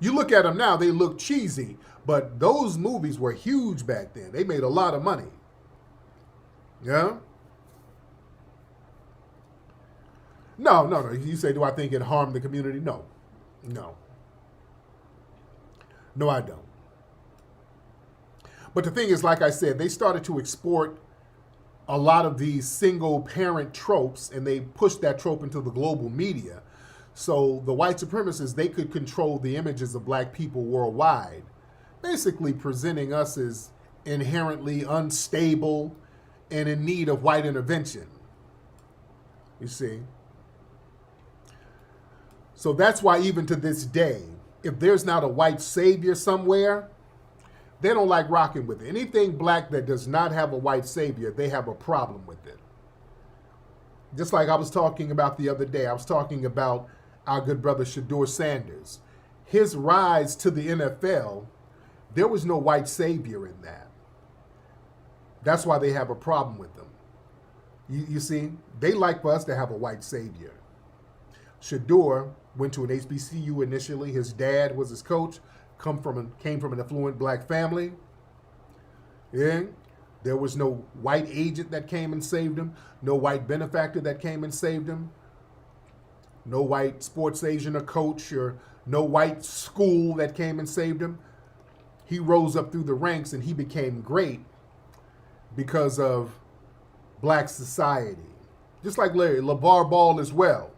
You look at them now, they look cheesy, but those movies were huge back then. They made a lot of money. Yeah? No. You say, do I think it harmed the community? No, I don't. But the thing is, like I said, they started to export a lot of these single parent tropes, and they pushed that trope into the global media. So the white supremacists, they could control the images of black people worldwide, basically presenting us as inherently unstable and in need of white intervention. You see? So that's why even to this day, if there's not a white savior somewhere, they don't like rocking with it. Anything black that does not have a white savior, they have a problem with it. Just like I was talking about the other day, I was talking about our good brother Shador Sanders. His rise to the NFL, there was no white savior in that. That's why they have a problem with them. You see, they like for us to have a white savior. Shador went to an HBCU initially. His dad was his coach, came from an affluent black family. Yeah. There was no white agent that came and saved him, no white benefactor that came and saved him, no white sports agent or coach, or no white school that came and saved him. He rose up through the ranks and he became great because of black society. Just like Larry, LeVar Ball as well.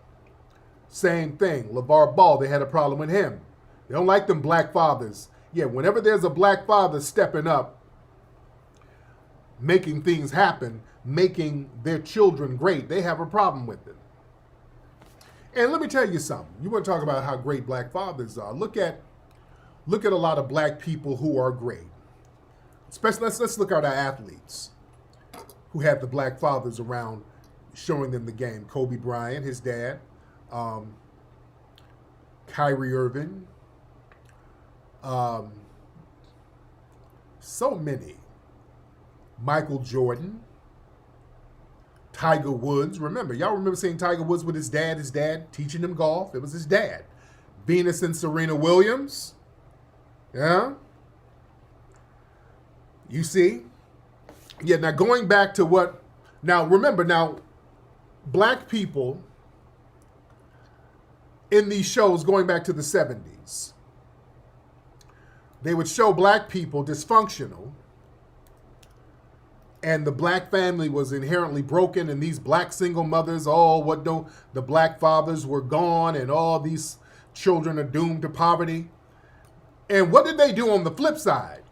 Same thing. LeVar Ball, they had a problem with him. They don't like them black fathers. Yeah, whenever there's a black father stepping up, making things happen, making their children great, they have a problem with it. And let me tell you something. You want to talk about how great black fathers are. Look at a lot of black people who are great. Especially, let's look at our athletes who have the black fathers around showing them the game. Kobe Bryant, his dad, Kyrie Irving, so many. Michael Jordan, Tiger Woods. Remember, y'all remember seeing Tiger Woods with his dad teaching him golf? It was his dad. Venus and Serena Williams. Yeah. You see? Yeah, now going back to what, now remember, now black people in these shows going back to the 70s, they would show black people dysfunctional, and the black family was inherently broken, and these black single mothers, the black fathers were gone, and all these children are doomed to poverty. And what did they do on the flip side?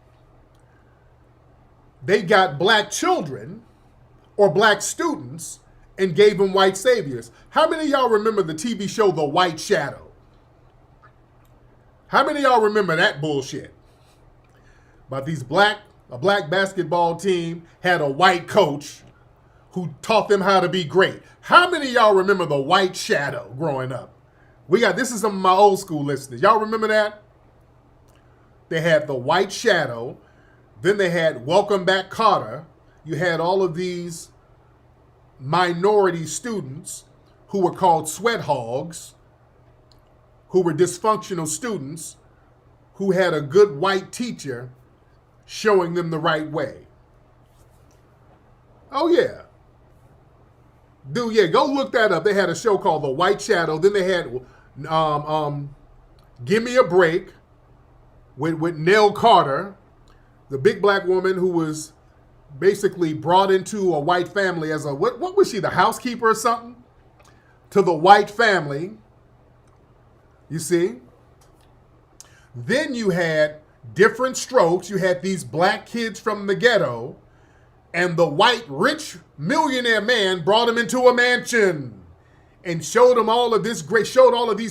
They got black children or black students and gave them white saviors. How many of y'all remember the TV show The White Shadow? How many of y'all remember that bullshit? About a black basketball team had a white coach who taught them how to be great. How many of y'all remember The White Shadow growing up? This is some of my old school listeners. Y'all remember that? They had The White Shadow. Then they had Welcome Back, Kotter. You had all of these minority students who were called sweat hogs, who were dysfunctional students, who had a good white teacher showing them the right way. Oh, yeah. Dude, yeah, go look that up. They had a show called The White Shadow. Then they had Give Me a Break with Nell Carter, the big black woman who was basically brought into a white family as what was she, the housekeeper or something? To the white family. You see? Then you had Different Strokes. You had these black kids from the ghetto, and the white rich millionaire man brought them into a mansion and showed all of these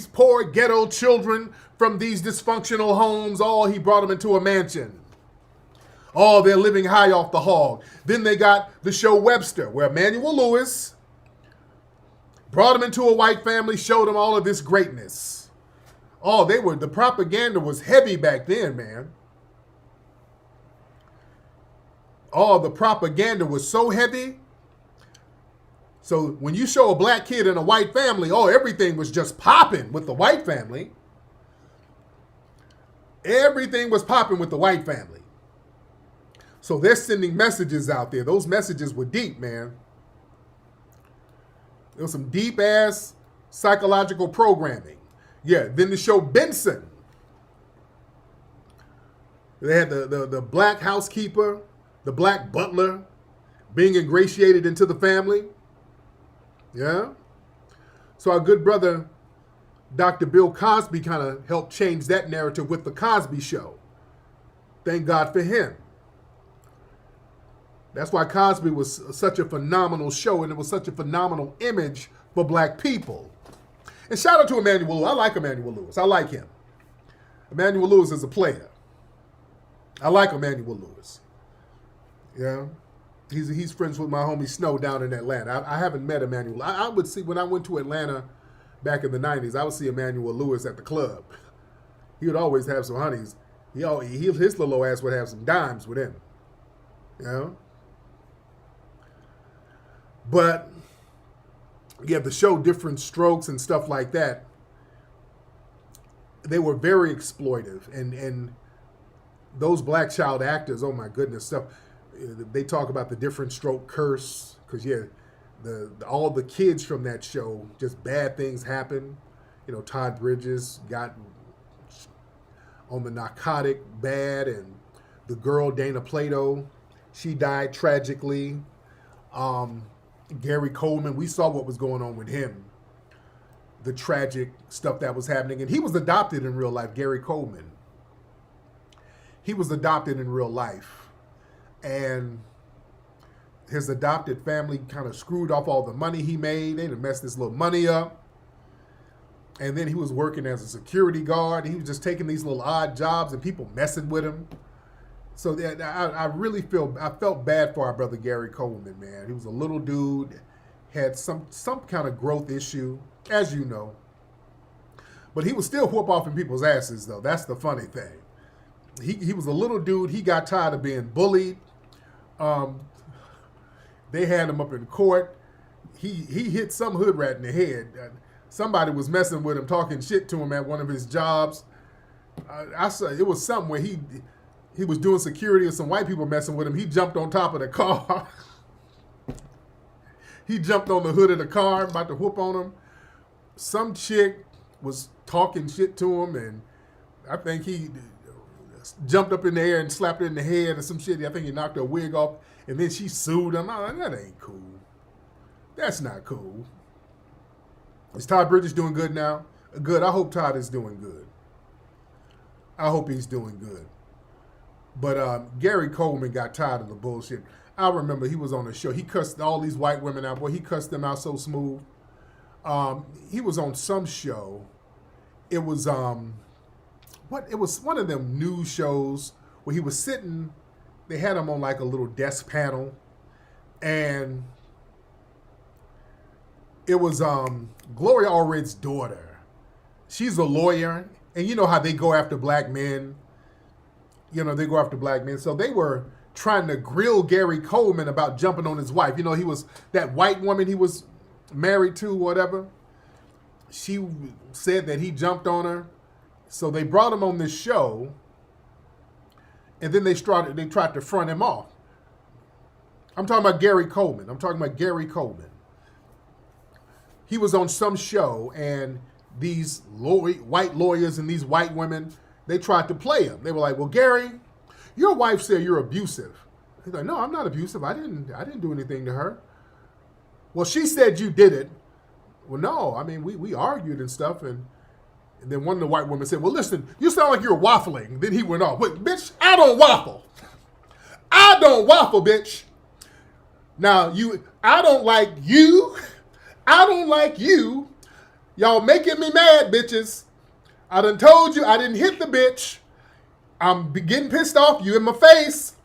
poor ghetto children from these dysfunctional homes. He brought them into a mansion. They're living high off the hog. Then they got the show Webster, where Emmanuel Lewis brought them into a white family, showed them all of this greatness. The propaganda was heavy back then, man. The propaganda was so heavy. So when you show a black kid in a white family, everything was just popping with the white family. Everything was popping with the white family. So they're sending messages out there. Those messages were deep, man. There was some deep-ass psychological programming. Yeah, then the show Benson. They had the black housekeeper, the black butler being ingratiated into the family. Yeah. So our good brother, Dr. Bill Cosby, kind of helped change that narrative with the Cosby Show. Thank God for him. That's why Cosby was such a phenomenal show, and it was such a phenomenal image for black people. And shout out to Emmanuel Lewis. I like Emmanuel Lewis. I like him. Emmanuel Lewis is a player. I like Emmanuel Lewis. Yeah. He's friends with my homie Snow down in Atlanta. I haven't met Emmanuel. I would see, when I went to Atlanta back in the 90s, I would see Emmanuel Lewis at the club. He would always have some honeys. His little ass would have some dimes with him. You know? But, yeah, the show Different Strokes and stuff like that, they were very exploitive. And those black child actors, oh my goodness, stuff. They talk about the different stroke curse, because all the kids from that show, just bad things happen. You know, Todd Bridges got on the narcotic bad, and the girl Dana Plato, she died tragically. Gary Coleman, we saw what was going on with him, the tragic stuff that was happening, and he was adopted in real life. Gary Coleman, he was adopted in real life. And his adopted family kind of screwed off all the money he made. They done messed his little money up. And then he was working as a security guard. He was just taking these little odd jobs and people messing with him. So I felt bad for our brother Gary Coleman, man. He was a little dude, had some kind of growth issue, as you know. But he was still whoop off in people's asses, though. That's the funny thing. He was a little dude. He got tired of being bullied. They had him up in court. He hit some hood rat in the head. Somebody was messing with him, talking shit to him at one of his jobs. I saw it was something where he was doing security and some white people messing with him. He jumped on top of the car. He jumped on the hood of the car, about to whoop on him. Some chick was talking shit to him, and I think he jumped up in the air and slapped her in the head or some shit. I think he knocked her wig off, and then she sued him. I'm like, that ain't cool. That's not cool. Is Todd Bridges doing good now? Good. I hope Todd is doing good. I hope he's doing good. But Gary Coleman got tired of the bullshit. I remember he was on the show. He cussed all these white women out. Boy, he cussed them out so smooth. He was on some show. It was it was one of them news shows where he was sitting. They had him on like a little desk panel, and it was Gloria Allred's daughter. She's a lawyer, and you know how they go after black men. You know, they go after black men. So they were trying to grill Gary Coleman about jumping on his wife. You know, he was that white woman he was married to, whatever. She said that he jumped on her. So they brought him on this show, and then they tried to front him off. I'm talking about Gary Coleman. He was on some show, and these white lawyers and these white women, they tried to play him. They were like, well, Gary, your wife said you're abusive. He's like, no, I'm not abusive. I didn't do anything to her. Well, she said you did it. Well, no, I mean, we argued and stuff, and then one of the white women said, well, listen, you sound like you're waffling. Then he went off. Wait, bitch, I don't waffle. I don't waffle, bitch. Now, I don't like you. I don't like you. Y'all making me mad, bitches. I done told you I didn't hit the bitch. I'm getting pissed off. You in my face.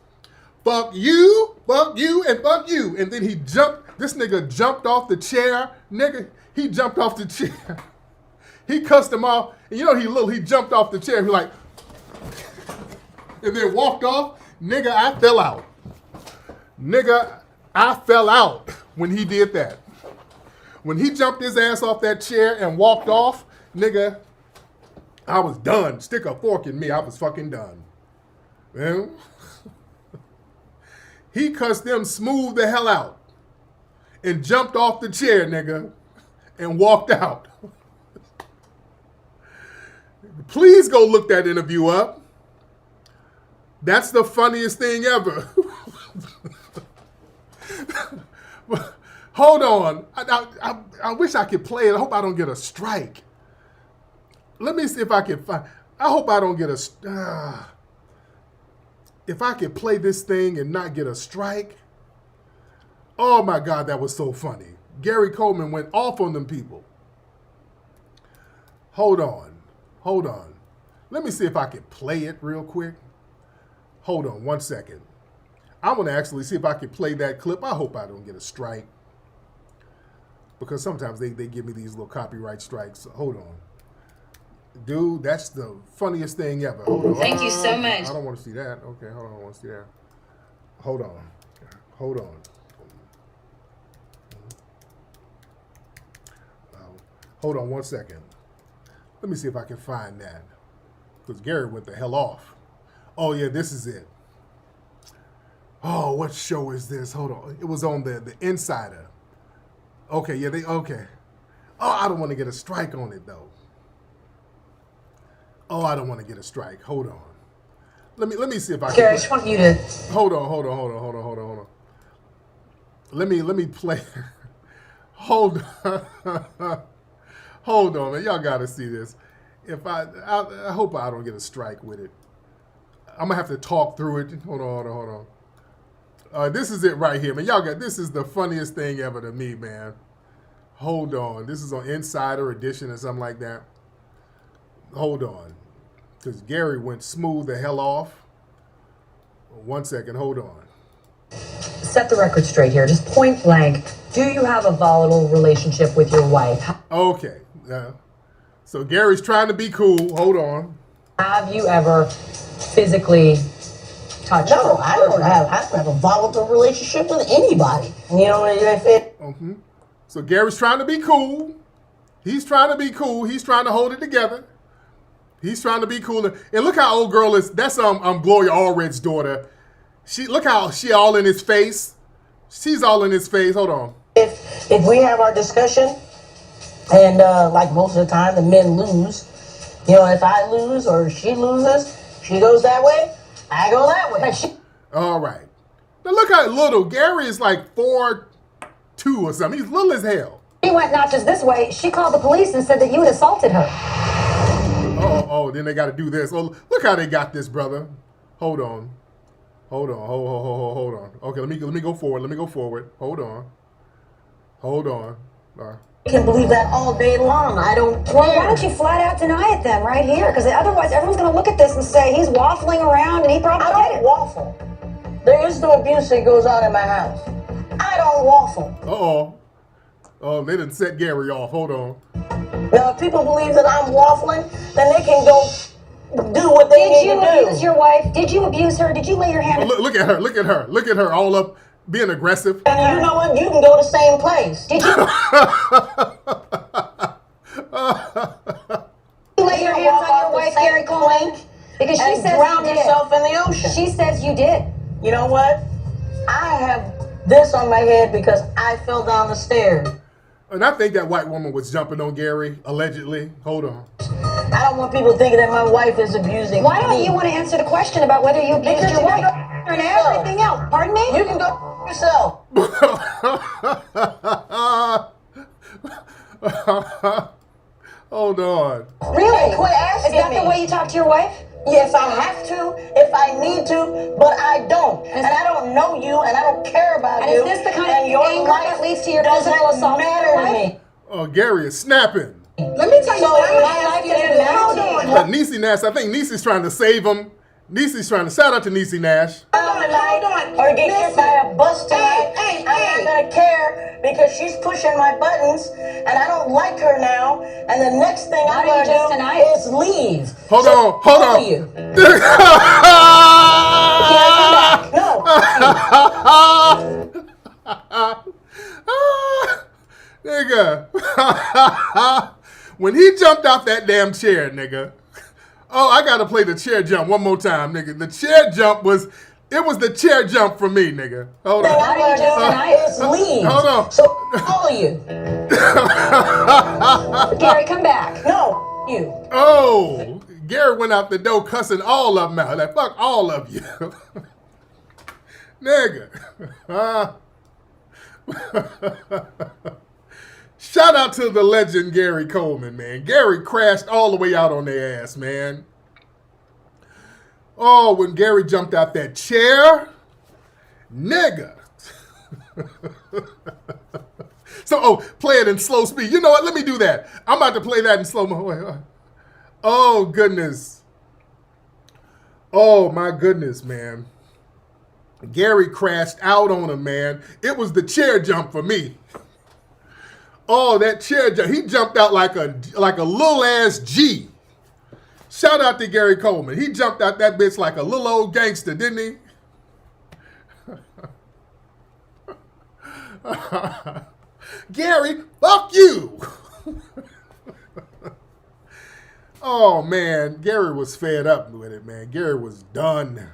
Fuck you, and fuck you. And then he jumped. This nigga jumped off the chair. He jumped off the chair. He cussed him off. And you know he jumped off the chair. He like, and then walked off. Nigga, I fell out. Nigga, I fell out when he did that. When he jumped his ass off that chair and walked off, nigga, I was done. Stick a fork in me. I was fucking done. Man. He cussed them smooth the hell out and jumped off the chair, nigga, and walked out. Please go look that interview up. That's the funniest thing ever. Hold on. I wish I could play it. I hope I don't get a strike. Let me see if I can find. I hope I don't get a. If I could play this thing and not get a strike. Oh my God, that was so funny. Gary Coleman went off on them people. Hold on. Let me see if I can play it real quick. Hold on 1 second. I want to actually see if I can play that clip. I hope I don't get a strike. Because sometimes they give me these little copyright strikes. So hold on. Dude, that's the funniest thing ever. Hold on. Thank you so much. I don't want to see that. Okay, hold on. I want to see that. Hold on. Hold on 1 second. Let me see if I can find that. Because Gary went the hell off. Oh, yeah, this is it. Oh, what show is this? Hold on. It was on the Insider. Okay, yeah, okay. Oh, I don't want to get a strike on it, though. Oh, I don't want to get a strike. Hold on. Let me see if I can. Gary, I just want you to. Hold on. Let me play. Hold on. Hold on, man. Y'all gotta see this. If I hope I don't get a strike with it. I'm gonna have to talk through it. Hold on. This is it right here, man. This is the funniest thing ever to me, man. Hold on. This is on Insider Edition or something like that. Hold on. Because Gary went smooth the hell off. 1 second. Hold on. Set the record straight here, just point blank. Do you have a volatile relationship with your wife? Okay. So Gary's trying to be cool. Hold on. Have you ever physically touched her? No, I don't have a volatile relationship with anybody. You know what I mean? So Gary's trying to be cool. He's trying to be cool. He's trying to hold it together. He's trying to be cool. And look how old girl is. That's Gloria Allred's daughter. Look how she all in his face. She's all in his face. Hold on. If we have our discussion, and like most of the time the men lose, you know, if I lose or she loses, she goes that way, I go that way. All right. Now look how little. Gary is like 4'2" or something. He's little as hell. She went not just this way, she called the police and said that you had assaulted her. Oh, then they got to do this. Oh, look how they got this, brother. Hold on. Hold on. Okay, let me go forward. Hold on. All right. I can believe that all day long. I don't care. Well, why don't you flat out deny it then, right here? Because otherwise everyone's going to look at this and say he's waffling around and he probably I did don't it. waffle. There is no abuse that goes on in my house. I don't waffle. Oh, they didn't set Gary off. Hold on. Now, if people believe that I'm waffling, then they can go do what they need to do. Did you abuse your wife? Did you abuse her? Did you lay your hand? Oh, look at her, all up, being aggressive. And you know what? You can go the same place. Did you? You lay your hands on your wife, Gary Coleman? Because she says drown you did. yourself in the ocean. She says you did. You know what? I have this on my head because I fell down the stairs. And I think that white woman was jumping on Gary, allegedly. Hold on. I don't want people thinking that my wife is abusing Why don't me. you want to answer the question about whether you abused Because your you wife can go and yourself. everything else? Pardon me? You can go yourself. Hold on. Really? Quit asking Is that me. the way you talk to your wife? Yes, I have to, if I need to, but I don't. And I don't know you, and I don't care about And you. is this the kind of your anger life that leads to your doesn't physical assault? matter to me. Oh, Gary is snapping. Let me tell you So what my life doesn't matter to you. But Niecy Nash, I think Niecy's trying to save him. Niecy's trying to shout out to Niecy Nash. Or get hit by a bus tonight. I'm not gonna care because she's pushing my buttons, and I don't like her now. And the next thing I'm Not gonna just do tonight. is leave. Hold on. All of you. No. Nigga. When he jumped off that damn chair, nigga. Oh, I gotta play the chair jump one more time, nigga. The chair jump was the chair jump for me, nigga. Hold on. I'm gonna do tonight is leave. Hold on. So all of you. Gary, come back. No, you. Oh, Gary went out the door cussing all of them out. Like, fuck all of you. Nigga. Shout out to the legend Gary Coleman, man. Gary crashed all the way out on their ass, man. Oh, when Gary jumped out that chair, nigga. So, play it in slow speed. You know what? Let me do that. I'm about to play that in slow mo. Oh, goodness. Oh, my goodness, man. Gary crashed out on him, man. It was the chair jump for me. Oh, that chair jump. He jumped out like a little ass G. Shout out to Gary Coleman. He jumped out that bitch like a little old gangster, didn't he? Gary, fuck you. Oh, man. Gary was fed up with it, man. Gary was done.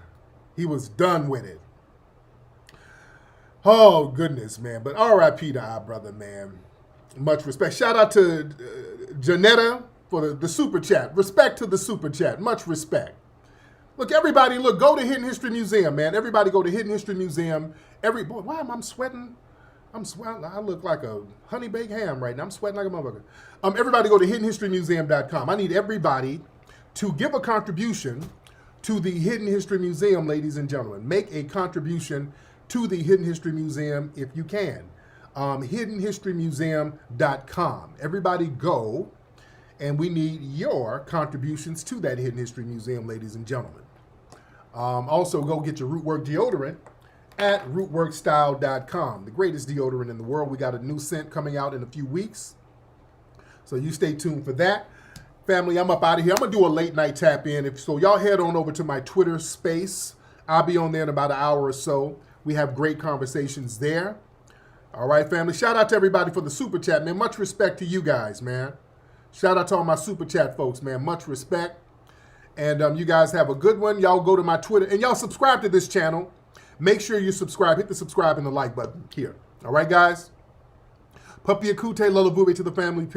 He was done with it. Oh, goodness, man. But R.I.P. to our brother, man. Much respect. Shout out to Janetta for the super chat. Respect to the super chat. Much respect. Look, everybody, go to Hidden History Museum, man. Everybody go to Hidden History Museum. Boy, why am I sweating? I'm sweating. I look like a honey baked ham right now. I'm sweating like a motherfucker. Everybody go to hiddenhistorymuseum.com. I need everybody to give a contribution to the Hidden History Museum, ladies and gentlemen. Make a contribution to the Hidden History Museum if you can. Hiddenhistorymuseum.com. Everybody go, and we need your contributions to that Hidden History Museum, ladies and gentlemen. Also, go get your Rootwork deodorant at rootworkstyle.com. The greatest deodorant in the world. We got a new scent coming out in a few weeks, so you stay tuned for that. Family, I'm up out of here. I'm going to do a late night tap in. So y'all head on over to my Twitter space. I'll be on there in about an hour or so. We have great conversations there. All right, family. Shout out to everybody for the super chat, man. Much respect to you guys, man. Shout out to all my super chat folks, man. Much respect. And you guys have a good one. Y'all go to my Twitter and y'all subscribe to this channel. Make sure you subscribe. Hit the subscribe and the like button here. All right, guys. Papi Akute, Lola Vube to the family.